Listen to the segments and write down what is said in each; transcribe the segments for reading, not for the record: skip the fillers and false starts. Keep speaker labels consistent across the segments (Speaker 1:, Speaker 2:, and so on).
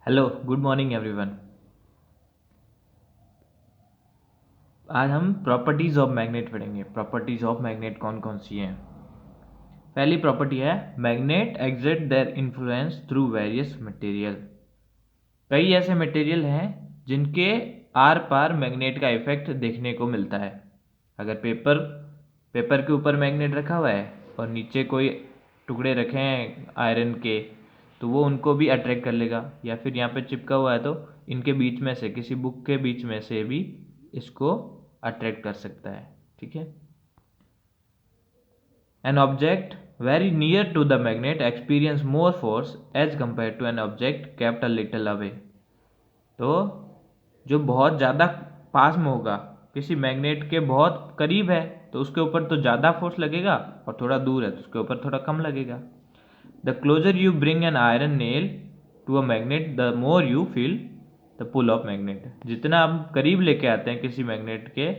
Speaker 1: Hello good morning everyone. आज हम properties of magnet पढ़ेंगे। प्रॉपर्टीज ऑफ मैग्नेट कौन कौन सी हैं। पहली प्रॉपर्टी है magnet exert their influence through various material. कई ऐसे मटेरियल हैं जिनके आर पार मैग्नेट का इफेक्ट देखने को मिलता है। अगर पेपर पेपर के ऊपर मैग्नेट रखा हुआ है और नीचे कोई टुकड़े रखे हैं आयरन के, तो वो उनको भी अट्रैक्ट कर लेगा। या फिर यहाँ पे चिपका हुआ है तो इनके बीच में से किसी बुक के बीच में से भी इसको अट्रैक्ट कर सकता है। ठीक है। An object very near to the magnet experience more force as compare to an object kept a little away. तो जो बहुत ज़्यादा पास में होगा, किसी मैग्नेट के बहुत करीब है, तो उसके ऊपर तो ज़्यादा फोर्स लगेगा, और थोड़ा दूर है तो उसके ऊपर थोड़ा कम लगेगा। The closer you bring an iron nail to a magnet the more you feel the pull of magnet. जितना आप करीब लेके आते हैं किसी मैग्नेट के,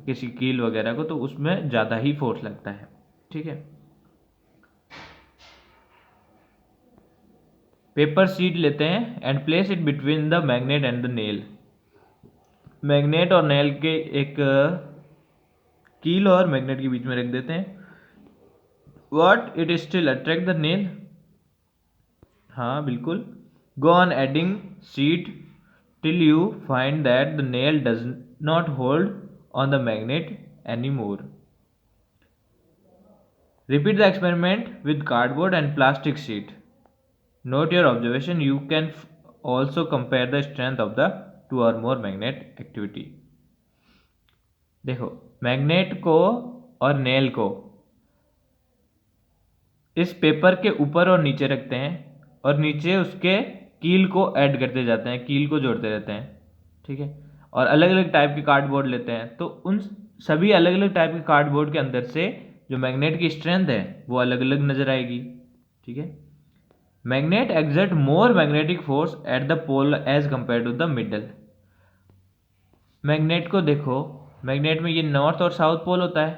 Speaker 1: किसी कील वगैरह को, तो उसमें ज़्यादा ही फोर्स लगता है। ठीक है। पेपर शीट लेते हैं and place it between the magnet and the nail. Magnet और नेल के एक कील और मैग्नेट के बीच में रख देते हैं। What it still attract the nail. हाँ बिल्कुल। Go on adding sheet till you find that the nail does not hold on the magnet anymore. Repeat the experiment with cardboard and plastic sheet. Note your observation. You can also compare the strength of the two or more magnet activity. देखो, magnet को और nail को इस paper के ऊपर और नीचे रखते हैं, और नीचे उसके कील को ऐड करते जाते हैं, कील को जोड़ते रहते हैं। ठीक है। और अलग अलग टाइप के कार्डबोर्ड लेते हैं, तो उन सभी अलग अलग टाइप के कार्डबोर्ड के अंदर से जो मैग्नेट की स्ट्रेंथ है वो अलग अलग नजर आएगी। ठीक है। Magnet exert more magnetic force at the pole as compare to the middle. Magnet को देखो, मैग्नेट में ये नॉर्थ और साउथ पोल होता है,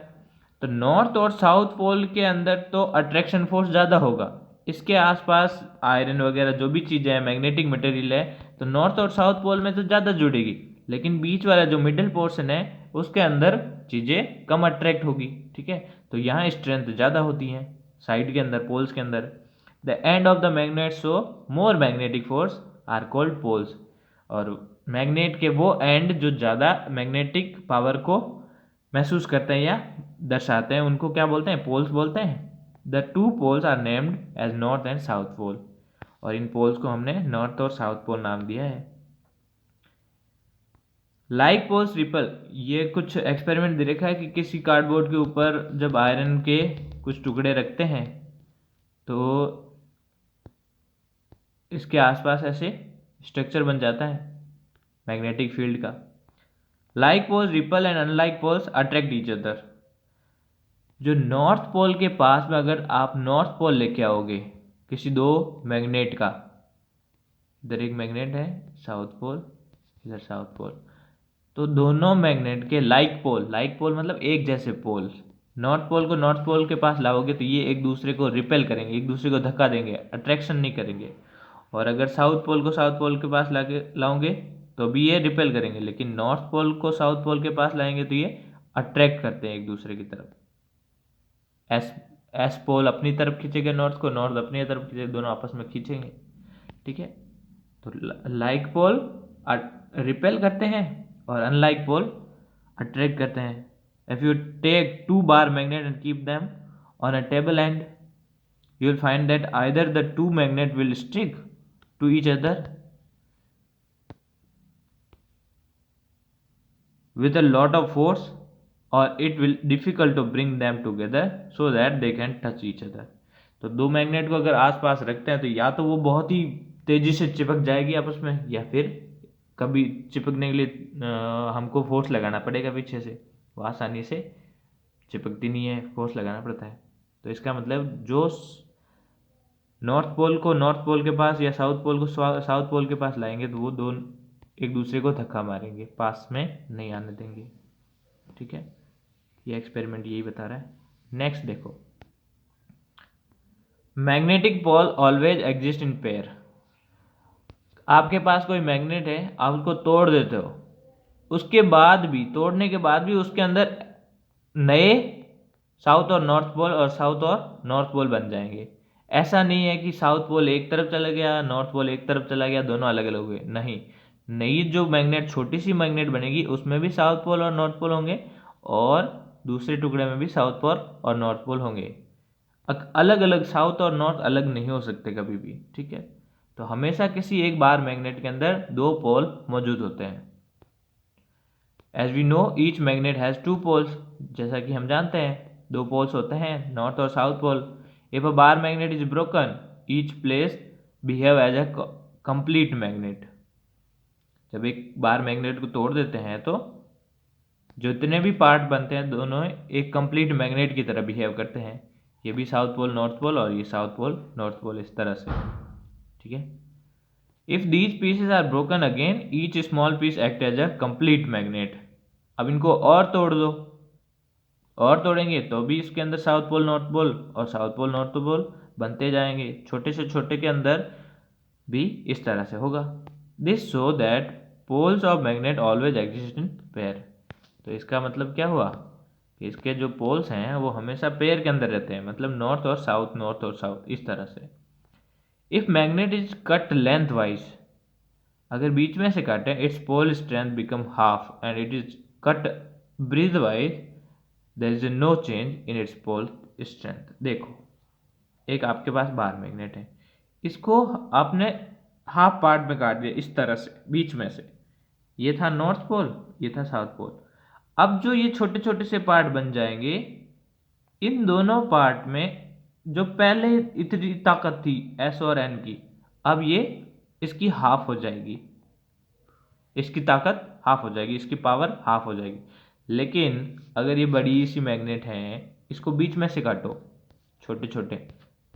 Speaker 1: तो नॉर्थ और साउथ पोल के अंदर तो अट्रैक्शन फोर्स ज़्यादा होगा। इसके आसपास आयरन वगैरह जो भी चीज़ें हैं, मैग्नेटिक मटेरियल है, तो नॉर्थ और साउथ पोल में तो ज़्यादा जुड़ेगी, लेकिन बीच वाला जो मिडिल पोर्शन है उसके अंदर चीज़ें कम अट्रैक्ट होगी। ठीक है। तो यहाँ स्ट्रेंथ ज़्यादा होती है साइड के अंदर, पोल्स के अंदर। The end of the magnet show more magnetic force are called poles. और मैग्नेट के वो एंड जो ज़्यादा मैग्नेटिक पावर को महसूस करते हैं या दर्शाते हैं, उनको क्या बोलते हैं? पोल्स बोलते हैं। The two poles are named as north and south pole. और इन पोल्स को हमने नॉर्थ और साउथ पोल नाम दिया है। Like poles repel. ये कुछ एक्सपेरिमेंट दे रखा है कि किसी कार्डबोर्ड के ऊपर जब आयरन के कुछ टुकड़े रखते हैं तो इसके आसपास ऐसे स्ट्रक्चर बन जाता है मैग्नेटिक फील्ड का। Like poles repel and unlike poles attract each other. जो नॉर्थ पोल के पास में अगर आप नॉर्थ पोल लेके आओगे किसी दो मैग्नेट का, इधर एक मैग्नेट है साउथ पोल, इधर साउथ पोल, तो दोनों मैग्नेट के लाइक पोल मतलब एक जैसे पोल, नॉर्थ पोल को नॉर्थ पोल के पास लाओगे तो ये एक दूसरे को रिपेल करेंगे, एक दूसरे को धक्का देंगे, अट्रैक्शन नहीं करेंगे। और अगर साउथ पोल को साउथ पोल के पास लाओगे तो भी ये रिपेल करेंगे, लेकिन नॉर्थ पोल को साउथ पोल के पास लाएंगे तो ये अट्रैक्ट करते हैं एक दूसरे की तरफ। एस एस पोल अपनी तरफ खींचेगा नॉर्थ को, नॉर्थ अपनी तरफ खींचेगा, दोनों आपस में खींचेंगे। ठीक है। तो लाइक पोल रिपेल करते हैं और अनलाइक पोल अट्रैक्ट करते हैं। If you take two bar magnet and keep them on a table and, you will find that either the two magnet will stick to each other with a lot of force, or it will difficult to bring them together so that they can touch each other। तो दो magnet को अगर आसपास रखते हैं तो या तो वो बहुत ही तेजी से चिपक जाएगी आपस में, या फिर कभी चिपकने के लिए हमको फोर्स लगाना पड़ेगा पीछे से, वो आसानी से चिपकती नहीं है, फोर्स लगाना पड़ता है। तो इसका मतलब जो नॉर्थ पोल को नॉर्थ पोल के पास या साउथ पोल को साउथ पोल के पास लाएंगे तो वो दोनों एक दूसरे को धक्का मारेंगे, पास में नहीं आने देंगे। ठीक है। ये एक्सपेरिमेंट यही बता रहा है। नेक्स्ट देखो, magnetic pole always exist in pair. आपके पास कोई मैग्नेट है, आप उसको तोड़ देते हो, उसके बाद भी, तोड़ने के बाद भी उसके अंदर नए साउथ और नॉर्थ पोल और साउथ और नॉर्थ पोल बन जाएंगे। ऐसा नहीं है कि साउथ पोल एक तरफ चला गया, नॉर्थ पोल एक तरफ चला गया, दोनों अलग अलग हुए, नहीं। नई जो मैग्नेट, छोटी सी मैग्नेट बनेगी, उसमें भी साउथ पोल और नॉर्थ पोल होंगे, और दूसरे टुकड़े में भी साउथ पोल और नॉर्थ पोल होंगे। अलग अलग साउथ और नॉर्थ अलग नहीं हो सकते कभी भी, ठीक है। तो हमेशा किसी एक बार मैग्नेट के अंदर दो पोल मौजूद होते हैं। As we know each magnet has two poles, जैसा कि हम जानते हैं दो पोल्स होते हैं, नॉर्थ और south pole. If a bar magnet is broken each place behave as a complete magnet. जब एक बार मैग्नेट को तोड़ देते हैं तो जितने भी पार्ट बनते हैं दोनों एक कंप्लीट मैग्नेट की तरह बिहेव करते हैं। ये भी साउथ पोल नॉर्थ पोल और ये साउथ पोल नॉर्थ पोल, इस तरह से, ठीक है। If these pieces are broken again each small piece act as a complete magnet. अब इनको और तोड़ दो, और तोड़ेंगे तो भी इसके अंदर साउथ पोल नॉर्थ पोल और साउथ पोल नॉर्थ पोल बनते जाएंगे, छोटे से छोटे के अंदर भी इस तरह से होगा। This show that poles of magnet always exist in pair. तो इसका मतलब क्या हुआ कि इसके जो पोल्स हैं वो हमेशा पेयर के अंदर रहते हैं, मतलब नॉर्थ और साउथ, इस तरह से। If magnet is cut lengthwise, अगर बीच में से काटें, its pole strength become half and it is cut breadthwise there is no change in its pole strength. देखो, एक आपके पास बार मैग्नेट है, इसको आपने हाफ पार्ट में काट दिया इस तरह से बीच में से, ये था नॉर्थ पोल, ये था साउथ पोल। अब जो ये छोटे छोटे से पार्ट बन जाएंगे, इन दोनों पार्ट में जो पहले इतनी ताकत थी एस और एन की, अब ये इसकी हाफ हो जाएगी, इसकी ताकत हाफ हो जाएगी, इसकी पावर हाफ हो जाएगी। लेकिन अगर ये बड़ी सी मैग्नेट है, इसको बीच में से काटो छोटे छोटे,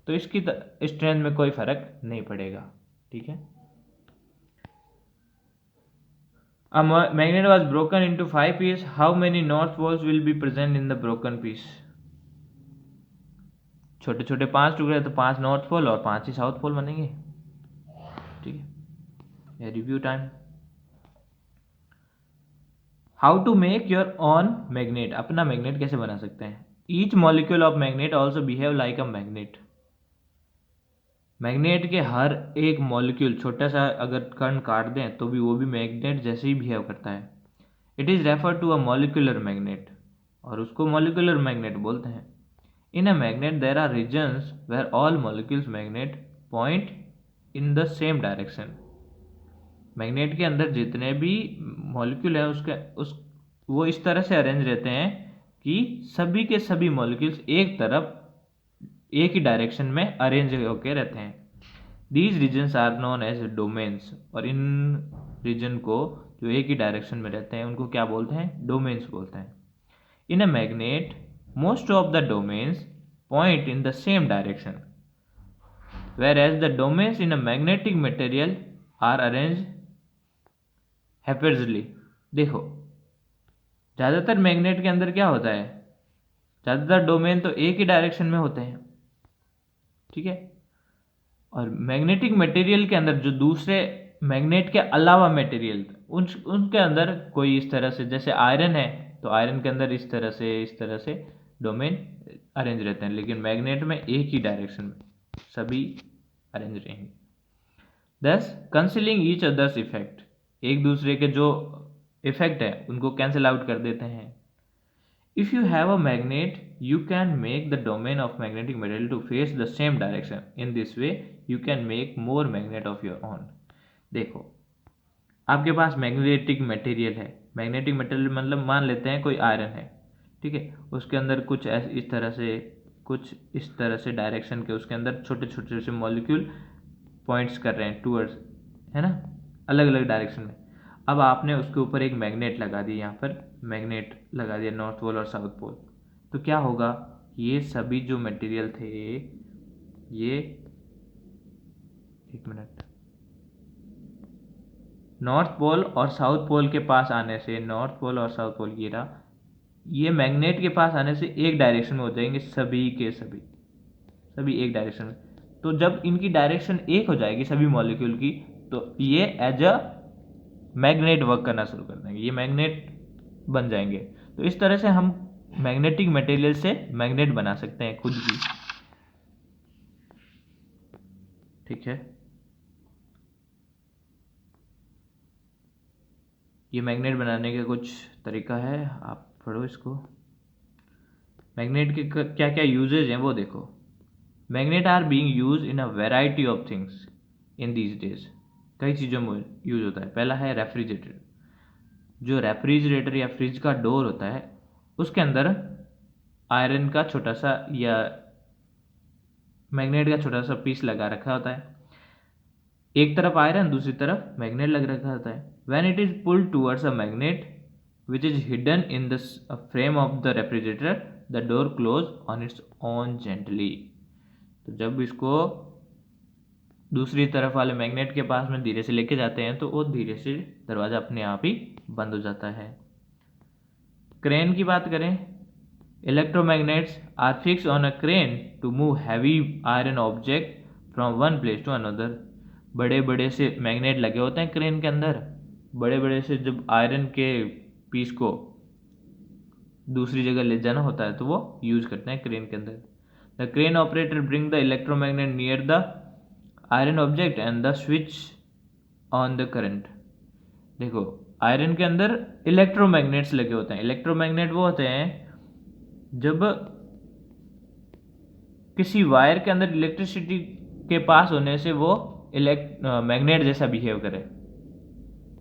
Speaker 1: तो इसकी स्ट्रेंथ में कोई फर्क नहीं पड़ेगा, ठीक है। A magnet was broken into 5 pieces. How many north poles will be present in the broken piece? छोटे छोटे 5 टुकड़े तो 5 नॉर्थ पोल और 5 ही साउथ पोल बनेंगे, ठीक है। Review time. How to make your own magnet. अपना मैग्नेट कैसे बना सकते हैं। Each molecule of magnet also behave like a magnet. Magnet के हर एक मॉलिक्यूल, छोटा सा अगर कण काट दें तो भी वो भी मैग्नेट जैसे ही बिहेव करता है। It is refer to a molecular magnet, और उसको मॉलिक्यूलर मैग्नेट बोलते हैं। In a magnet there are regions where all molecules magnet point in the same direction. Magnet के अंदर जितने भी मॉलिक्यूल हैं वो इस तरह से अरेंज रहते हैं कि सभी के सभी मॉलिक्यूल्स एक तरफ एक ही डायरेक्शन में अरेंज होकर रहते हैं। These regions are known as domains, और इन रीजन को जो एक ही डायरेक्शन में रहते हैं उनको क्या बोलते हैं, डोमेन्स बोलते हैं। In a magnet most of the domains point in the same direction, whereas the domains in a magnetic material are arranged haphazardly। देखो, ज़्यादातर मैग्नेट के अंदर क्या होता है, ज़्यादातर डोमेन तो एक ही डायरेक्शन में होते हैं, ठीक है। और मैग्नेटिक मटेरियल के अंदर जो दूसरे मैग्नेट के अलावा मटेरियल उनके अंदर कोई इस तरह से, जैसे आयरन है तो आयरन के अंदर इस तरह से डोमेन अरेंज रहते हैं, लेकिन मैग्नेट में एक ही डायरेक्शन में सभी अरेंज रहेंगे। दस कैंसिलिंग ईच अदर्स इफेक्ट, एक दूसरे के जो इफेक्ट है उनको कैंसिल आउट कर देते हैं। If you have a magnet you can make the domain of magnetic material to face the same direction. In this way you can make more magnet of your own। देखो, आपके पास magnetic material है, magnetic material मतलब मान लेते हैं कोई iron है, ठीक है। उसके अंदर कुछ इस तरह से डायरेक्शन के उसके अंदर छोटे छोटे से मॉलिक्यूल पॉइंट्स कर रहे हैं टूवर्ड्स, है ना, अलग अलग डायरेक्शन में। अब आपने उसके ऊपर एक मैग्नेट लगा दिया, यहाँ पर मैग्नेट लगा दिया नॉर्थ पोल और साउथ पोल, तो क्या होगा, ये सभी जो मटेरियल थे, ये एक मिनट, नॉर्थ पोल और साउथ पोल के पास आने से, नॉर्थ पोल और साउथ पोल ये रहा, ये मैग्नेट के पास आने से एक डायरेक्शन में हो जाएंगे सभी के सभी एक डायरेक्शन में। तो जब इनकी डायरेक्शन एक हो जाएगी सभी मॉलिक्यूल की, तो ये एज अ मैग्नेट वर्क करना शुरू कर देंगे, ये मैग्नेट बन जाएंगे। तो इस तरह से हम मैग्नेटिक मटेरियल से मैग्नेट बना सकते हैं खुद की। ठीक है, ये मैग्नेट बनाने का कुछ तरीका है, आप पढ़ो इसको। मैग्नेट के क्या क्या यूजेज हैं वो देखो। Magnet are being use in a variety of things in these days. कई चीज़ों में यूज होता है। पहला है रेफ्रिजरेटर। जो रेफ्रिजरेटर या फ्रिज का डोर होता है उसके अंदर आयरन का छोटा सा या मैग्नेट का छोटा सा पीस लगा रखा होता है। एक तरफ आयरन, दूसरी तरफ मैग्नेट लग रखा होता है। When it is pulled towards a magnet which is hidden in the frame of the refrigerator, the door close on its own gently. तो जब इसको दूसरी तरफ वाले मैग्नेट के पास में धीरे से लेके जाते हैं तो वो धीरे से दरवाजा अपने आप ही बंद हो जाता है। क्रेन की बात करें, electromagnets are fix on a crane to move heavy iron object from one place to another. बड़े बड़े से मैग्नेट लगे होते हैं क्रेन के अंदर। बड़े बड़े से जब आयरन के पीस को दूसरी जगह ले जाना होता है तो वो यूज करते हैं क्रेन के अंदर। The crane operator bring the electromagnet near the iron object and the switch on the current. देखो, आयरन के अंदर इलेक्ट्रोमैग्नेट्स लगे होते हैं। इलेक्ट्रोमैग्नेट वो होते हैं जब किसी वायर के अंदर इलेक्ट्रिसिटी के पास होने से वो मैग्नेट जैसा बिहेव करे।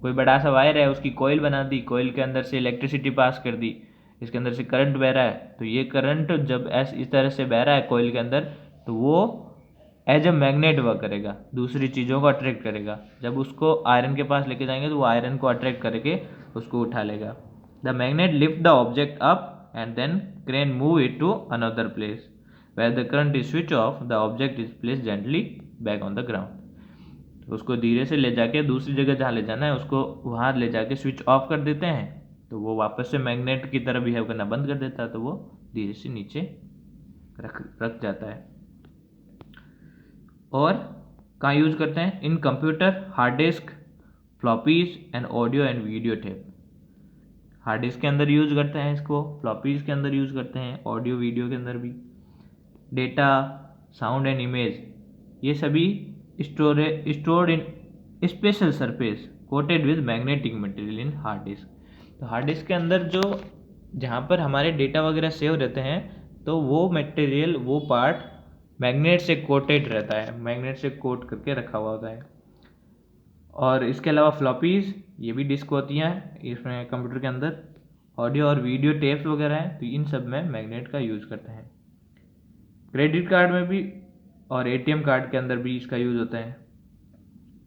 Speaker 1: कोई बड़ा सा वायर है, उसकी कॉइल बना दी, कॉइल के अंदर से इलेक्ट्रिसिटी पास कर दी, इसके अंदर से करंट बह रहा है, तो ये करंट जब इस तरह से बह रहा है कॉइल के अंदर तो वो एज अ मैग्नेट वर्क करेगा, दूसरी चीज़ों को अट्रैक्ट करेगा। जब उसको आयरन के पास लेके जाएंगे तो वो आयरन को अट्रैक्ट करके उसको उठा लेगा। The magnet lift the object up and then crane move it to another place where the current is switch off, the object is placed gently back on the ground। उसको धीरे से ले जाके दूसरी जगह जहाँ ले जाना है उसको वहाँ ले जाके स्विच ऑफ कर देते हैं तो वो वापस से मैग्नेट की तरह बिहेव करना बंद कर देता है, तो वो धीरे से नीचे रख जाता है। और कहाँ यूज करते हैं? In computer, hard disk, floppies and audio and video tape. Hard disk के अंदर यूज करते हैं इसको, फ्लॉपीज के अंदर यूज करते हैं, ऑडियो वीडियो के अंदर भी। डेटा, साउंड एंड इमेज, ये सभी stored in special surface coated with magnetic material in hard disk. तो हार्ड डिस्क के अंदर जो जहाँ पर हमारे डेटा वगैरह सेव रहते हैं तो वो मटेरियल, वो पार्ट मैग्नेट से कोटेड रहता है, मैग्नेट से कोट करके रखा हुआ होता है। और इसके अलावा फ्लॉपीज, ये भी डिस्क होती हैं इसमें कंप्यूटर के अंदर। ऑडियो और वीडियो टेप्स वगैरह हैं, तो इन सब में मैग्नेट का यूज़ करते हैं। क्रेडिट कार्ड में भी और एटीएम कार्ड के अंदर भी इसका यूज़ होता है।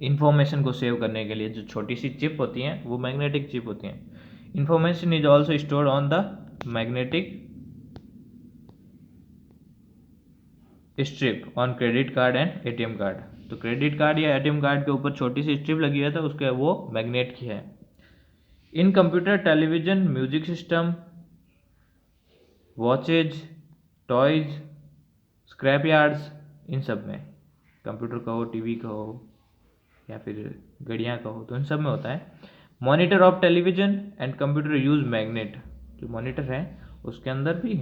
Speaker 1: इन्फॉर्मेशन को सेव करने के लिए जो छोटी सी चिप होती हैं वो मैग्नेटिक चिप होती हैं। Information is also stored on the magnetic strip on credit card and ATM card. तो क्रेडिट कार्ड या एटीएम कार्ड के ऊपर छोटी सी स्ट्रिप लगी है तो उसके वो मैग्नेट की है। In computer, television, music system, watches, toys, scrap yards, इन सब में, कंप्यूटर का हो, टीवी का हो या फिर घड़ियाँ का हो, तो इन सब में होता है। Monitor of television and computer use magnet. जो मॉनिटर है उसके अंदर भी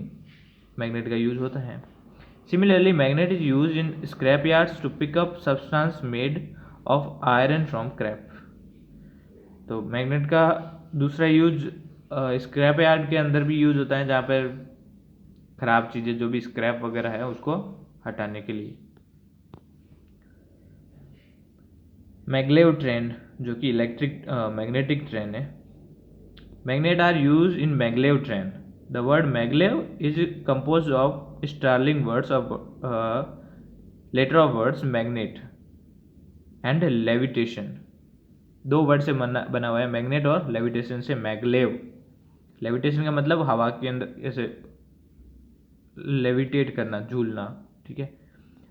Speaker 1: मैग्नेट का यूज होता है। Similarly magnet is use in scrap yards to pick up substance made of iron from scrap. तो मैग्नेट का दूसरा यूज स्क्रैप यार्ड के अंदर भी यूज होता है, जहाँ पर खराब चीज़ें जो भी स्क्रैप वगैरह है उसको हटाने के लिए। मैग्लेव ट्रेन, जो कि इलेक्ट्रिक मैग्नेटिक ट्रेन है। Magnet are use in maglev train. The word maglev is compose of starling words of letter of words magnet and levitation. दो वर्ड से बना हुआ है, मैग्नेट और लेविटेशन से मैग्लेव। लेविटेशन का मतलब हवा के अंदर ऐसे लेविटेट करना, झूलना, ठीक है।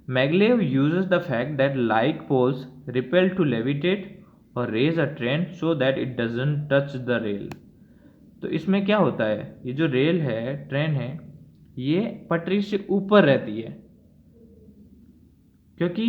Speaker 1: Maglev uses the fact that like poles repel to levitate or raise a train so that it doesn't touch the rail। तो इसमें क्या होता है, ये जो रेल है, ट्रेन है, ये पटरी से ऊपर रहती है क्योंकि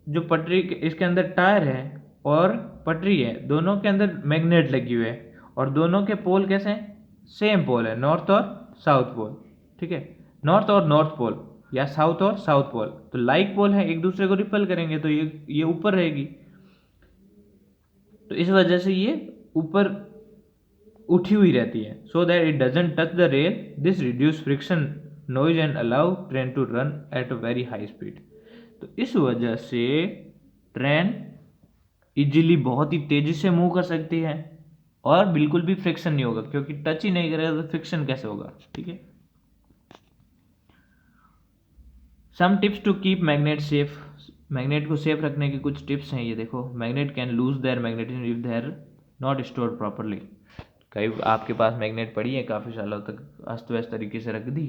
Speaker 1: जो पटरी इसके अंदर टायर है और पटरी है, दोनों के अंदर मैग्नेट लगी हुई है और दोनों के पोल कैसे हैं, सेम पोल है, नॉर्थ और साउथ पोल, ठीक है, नॉर्थ और नॉर्थ पोल या साउथ और साउथ पोल। तो लाइक पोल है, एक दूसरे को रिपल करेंगे तो ये ऊपर रहेगी, तो इस वजह से ये ऊपर उठी हुई रहती है, so that it doesn't touch the rail, this reduce friction noise and allow train to run at a very high speed. तो इस वजह से ट्रेन इजीली बहुत ही तेजी से मूव कर सकती है और बिल्कुल भी फ्रिक्शन नहीं होगा, क्योंकि टच ही नहीं करेगा तो फ्रिक्शन कैसे होगा, ठीक है। Some tips to keep magnet safe, magnet को सेफ रखने की कुछ टिप्स हैं, ये देखो। Magnet can lose their magnetism if they are not stored properly. कई आपके पास मैग्नेट पड़ी है, काफ़ी सालों तक अस्त व्यस्त तरीके से रख दी,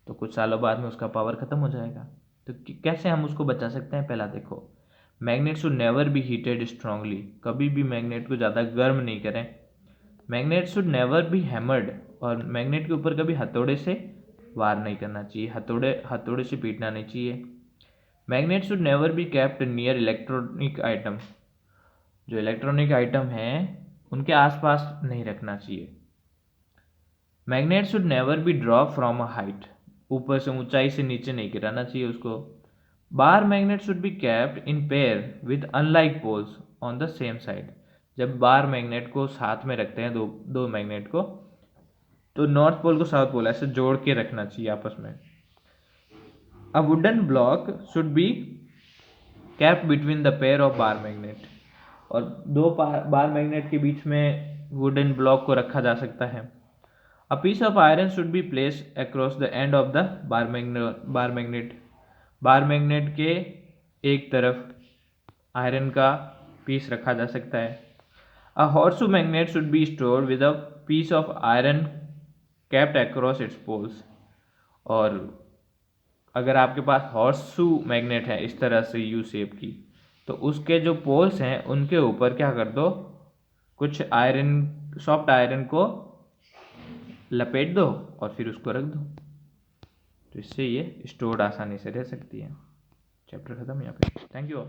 Speaker 1: तो कुछ सालों बाद में उसका पावर ख़त्म हो जाएगा। तो कैसे हम उसको बचा सकते हैं, पहला देखो, magnet should never B heated strongly, कभी भी मैग्नेट को ज़्यादा गर्म नहीं करें। Magnet should never B hammered, और मैग्नेट के ऊपर कभी हथौड़े से वार नहीं करना चाहिए, हथौड़े से पीटना नहीं चाहिए। Magnet should never be kept near electronic item, जो इलेक्ट्रॉनिक आइटम हैं उनके आसपास नहीं रखना चाहिए। Magnet should never be drop from a height, ऊपर से ऊंचाई से नीचे नहीं गिराना चाहिए उसको। Bar magnet should be kept in pair with unlike poles on the same side, जब बार मैग्नेट को साथ में रखते हैं, दो मैग्नेट को, तो नॉर्थ पोल को साउथ पोल ऐसे जोड़ के रखना चाहिए आपस में। A wooden block should be kept between the pair of bar magnet, और दो बार मैग्नेट के बीच में वुडन ब्लॉक को रखा जा सकता है। A piece of iron should be placed across the end of the bar magnet, bar magnet के एक तरफ आयरन का पीस रखा जा सकता है। A horseshoe magnet should be stored with a piece of iron kept across its poles, और अगर आपके पास हॉर्सशू मैग्नेट है इस तरह से यू शेप की, तो उसके जो पोल्स हैं उनके ऊपर क्या कर दो, कुछ आयरन, सॉफ्ट आयरन को लपेट दो और फिर उसको रख दो, तो इससे ये स्टोर्ड आसानी से रह सकती है। चैप्टर खत्म यहाँ पे, थैंक यू।